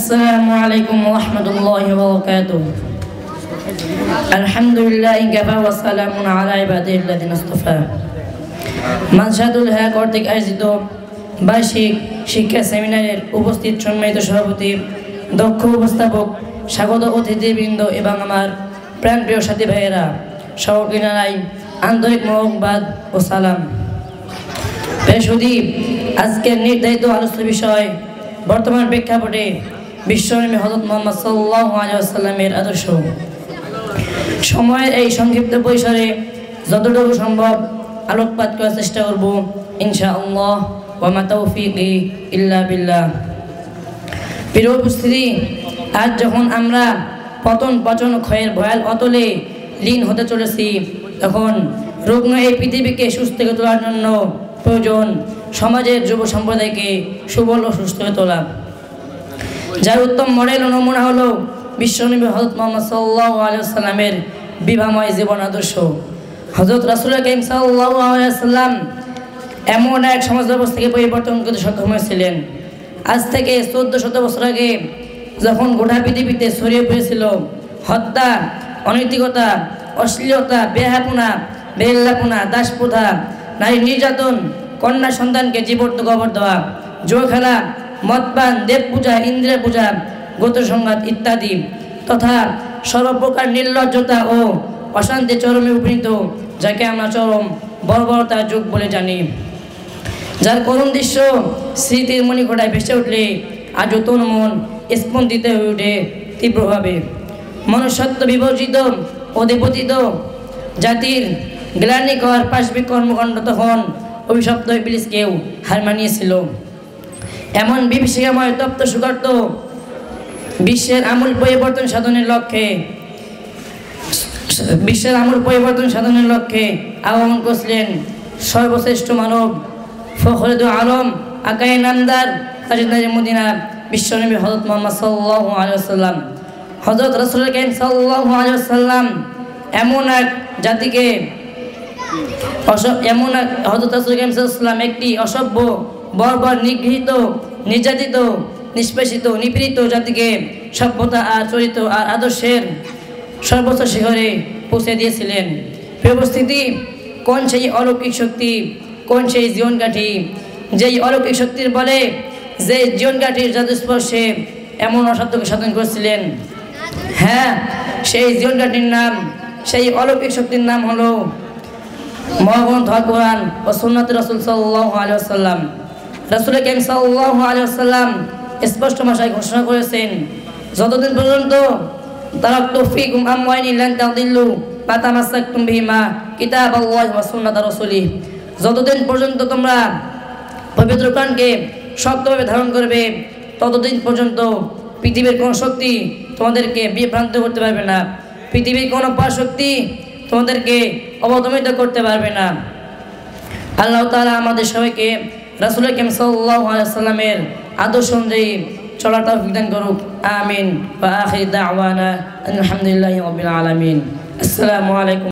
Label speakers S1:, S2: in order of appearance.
S1: السلام عليكم ورحمة الله وبركاته. الحمد لله كفى وسلام على عباده الذين اصطفى. মানসাদুল হক কর্তৃক আয়োজিত বার্ষিক শিক্ষা সেমিনারের উপস্থিত সম্মানিত সভাপতি, দক্ষ উপস্থাপক, স্বাগত অতিথিবৃন্দ এবং আমার প্রাণপ্রিয় সাথী ভাইয়েরা, সকলকে জানাই আন্তরিক মোবারকবাদ ও সালাম। সুদীপ, আজকের নির্ধারিত আলোচ্য বিষয় বর্তমান প্রেক্ষাপটে বিশ্বনবী হযরত মুহাম্মদ সাল্লাল্লাহু আলাইহি ওয়াসাল্লামের আদর্শ। সময়ের এই সংক্ষিপ্ত পরিসরে যতটুকু সম্ভব আলোকপাত করার চেষ্টা করব ইনশাআল্লাহ। ওয়া মা তাওফীকি ইল্লা বিল্লাহ। প্রিয় উপস্থিতি, আজ যখন আমরা পতন পচন ক্ষয়ের ভয়াল অতলে লীন হতে চলেছি, তখন রুগ্ন এই পৃথিবীকে সুস্থ করে তোলার জন্য প্রয়োজন সমাজের যুব সম্প্রদায়কে সুবল ও সুস্থ করে তোলা, যার উত্তম মডেল ও নমুনা হলো বিশ্বনবী হযরত মুহাম্মদ সাল্লাল্লাহু আলাইহি ওয়াসাল্লামের বিবাহময় জীবন আদর্শ। হযরত রাসূল কারীম সাল্লাল্লাহু আলাইহি ওয়াসাল্লাম এমন এক সমাজ ব্যবস্থাকে পরিবর্তন করতে সক্ষম হয়েছিলেন। আজ থেকে 1400 বছর আগে যখন গোটা পৃথিবীতে ছড়িয়ে পড়েছিল হত্যা, অনৈতিকতা, অশ্লীলতা, বেহাপনা, বেল্লাপনা, দাসপ্রথা, নারী নির্যাতন, কন্যা সন্তানকে জীবন্ত কবর দেওয়া, জুয়া খেলা, মদপান, দেব পূজা, ইন্দ্রিয় পূজা, গোত্র সংঘাত ইত্যাদি তথা সর্বপ্রকার নির্লজ্জতা ও অশান্তি চরমে উপনীত, যাকে আমরা চরম বর্বরতার যুগ বলে জানি, যার করুণ দৃশ্য স্মৃতির মণিকোঠায় ভেসে উঠলে আজও তন মন স্পন্দিত হয়ে ওঠে তীব্রভাবে। মনুষ্যত্ব বিবর্জিত অধিপতিত জাতির গ্লানিকর পাশবিক কর্মকাণ্ড তখন অভিশপ্ত ইবলিসকেও হার মানিয়েছিল। এমন বিভীষিকাময় তপ্ত সুগার্ত বিশ্বের আমূল পরিবর্তন সাধনের লক্ষ্যে আগমন করছিলেন সর্বশ্রেষ্ঠ মানব ফখরুল আলম আকায়ে নামদার তাজদারে মদিনা বিশ্বনবী হযরত মুহাম্মদ সাল্লাল্লাহু আলাইহি ওয়াসাল্লাম। হযরত রাসূল কারীম সাল্লাল্লাহু আলাইহি ওয়াসাল্লাম এমন এক জাতিকে হযরত রাসূল কারীম সাল্লাল্লাহু আলাইহি ওয়াসাল্লাম একটি অসভ্য, বর্বর, নিগৃহীত, নির্যাতিত, নিষ্পেষিত, নিপীড়িত জাতিকে সভ্যতা আর চরিত্র আর আদর্শের সর্বোচ্চ শিখরে পৌঁছে দিয়েছিলেন। উপস্থিতি, কোন সেই অলৌকিক শক্তি, কোন সেই জীবনকাঠি, যেই অলৌকিক শক্তির বলে, যে জীবনকাঠির জাদুস্পর্শে এমন অসাধ্যকে সাধন করেছিলেন? হ্যাঁ, সেই জীবনকাঠির নাম, সেই অলৌকিক শক্তির নাম হলো মহাগ্রন্থ আল কোরআন ও সুন্নাত রাসূল সাল্লাল্লাহু আলাইহি ওয়াসাল্লাম। রাসূল কারীম সাল্লাল্লাহু আলাইহি ওয়াসাল্লাম স্পষ্ট ভাষায় ঘোষণা করেছেন, যতদিন পর্যন্ত তারাকতু ফীকুম আমরাইনি লান তাদিল্লু মা তামাসসাকতুম বিহিমা কিতাবাল্লাহি ওয়া সুন্নাত রাসূলিহি, যতদিন পর্যন্ত তোমরা পবিত্র কোরআনকে শক্তভাবে ধারণ করবে, ততদিন পর্যন্ত পৃথিবীর কোনো শক্তি তোমাদেরকে বিভ্রান্ত করতে পারবে না, পৃথিবীর কোনো পরাশক্তি তোমাদেরকে অবদমিত করতে পারবে না। আল্লাহ তাআলা আমাদের সবাইকে রাসূল কারীম সাল্লাল্লাহু আলাইহি ওয়াসাল্লামের আদর্শ অনুযায়ী চলার তৌফিক দান করুক। আমিন। ওয়া আখির দাওয়ানা আলহামদুলিল্লাহি রাব্বিল আলামিন। আসসালামু আলাইকুম।